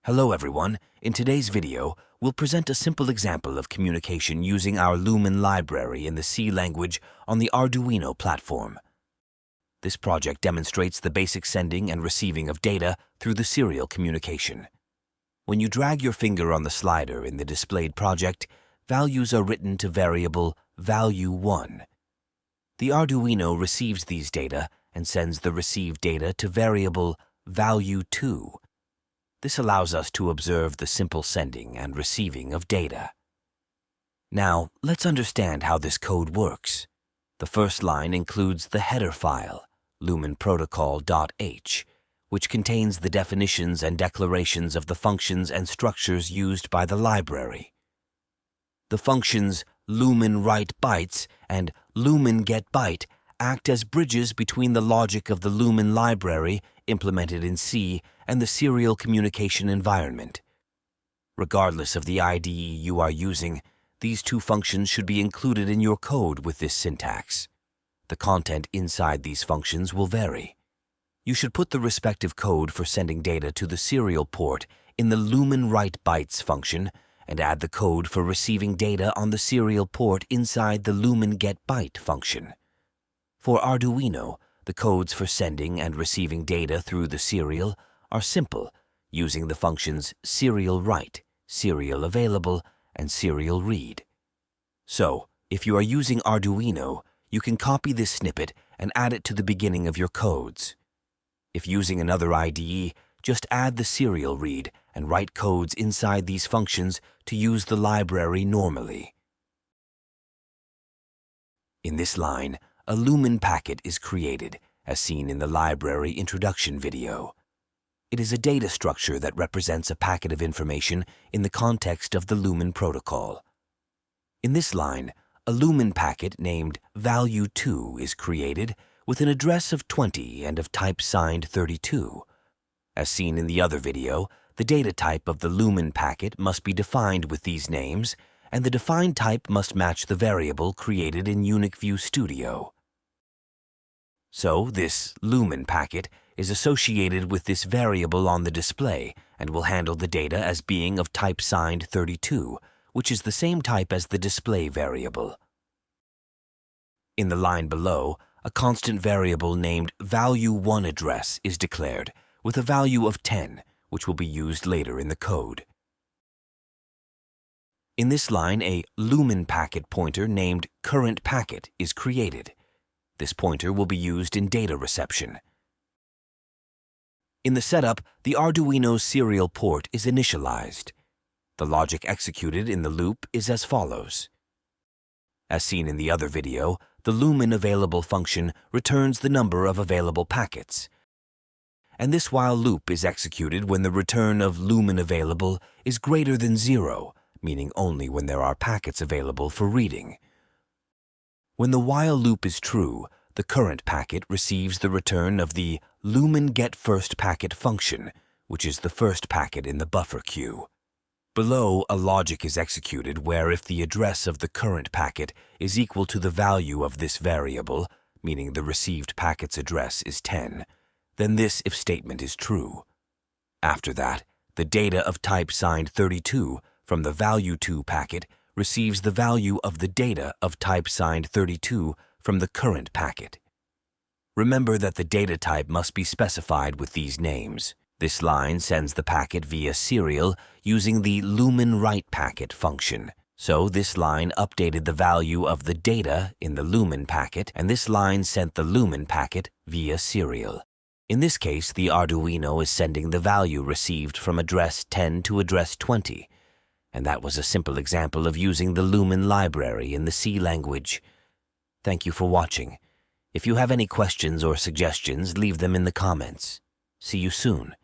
Hello everyone. In today's video, we'll present a simple example of communication using our Lumen library in the C language on the Arduino platform. This project demonstrates the basic sending and receiving of data through the serial communication. When you drag your finger on the slider in the displayed project, values are written to variable value1. The Arduino receives these data and sends the received data to variable value2. This allows us to observe the simple sending and receiving of data. Now, let's understand how this code works. The first line includes the header file, lumenprotocol.h, which contains the definitions and declarations of the functions and structures used by the library. The functions lumenWriteBytes and lumenGetByte act as bridges between the logic of the Lumen library implemented in C and the serial communication environment. Regardless of the IDE you are using, these two functions should be included in your code with this syntax. The content inside these functions will vary. You should put the respective code for sending data to the serial port in the lumenWriteBytes function and add the code for receiving data on the serial port inside the lumenGetByte function. For Arduino, the codes for sending and receiving data through the serial are simple, using the functions serialWrite, serialAvailable, and serialRead. So, if you are using Arduino, you can copy this snippet and add it to the beginning of your codes. If using another IDE, just add the serialRead and write codes inside these functions to use the library normally. In this line, a Lumen packet is created, as seen in the library introduction video. It is a data structure that represents a packet of information in the context of the Lumen protocol. In this line, a Lumen packet named value2 is created with an address of 20 and of type signed 32. As seen in the other video, the data type of the Lumen packet must be defined with these names, and the defined type must match the variable created in UnicView Studio. So, this Lumen packet is associated with this variable on the display and will handle the data as being of type signed 32, which is the same type as the display variable. In the line below, a constant variable named value1address is declared with a value of 10, which will be used later in the code. In this line, a Lumen packet pointer named currentPacket is created. This pointer will be used in data reception. In the setup, the Arduino serial port is initialized. The logic executed in the loop is as follows. As seen in the other video, the lumenAvailable function returns the number of available packets. And this while loop is executed when the return of lumenAvailable is greater than 0, meaning only when there are packets available for reading. When the while loop is true, the current packet receives the return of the lumenGetFirstPacket function, which is the first packet in the buffer queue. Below, a logic is executed where if the address of the current packet is equal to the value of this variable, meaning the received packet's address is 10, then this if statement is true. After that, the data of type signed 32 from the value2 packet receives the value of the data of type signed 32 from the current packet. Remember that the data type must be specified with these names. This line sends the packet via serial using the lumenWritePacket function. So this line updated the value of the data in the Lumen packet, and this line sent the Lumen packet via serial. In this case, the Arduino is sending the value received from address 10 to address 20. And that was a simple example of using the Lumen library in the C language. Thank you for watching. If you have any questions or suggestions, leave them in the comments. See you soon.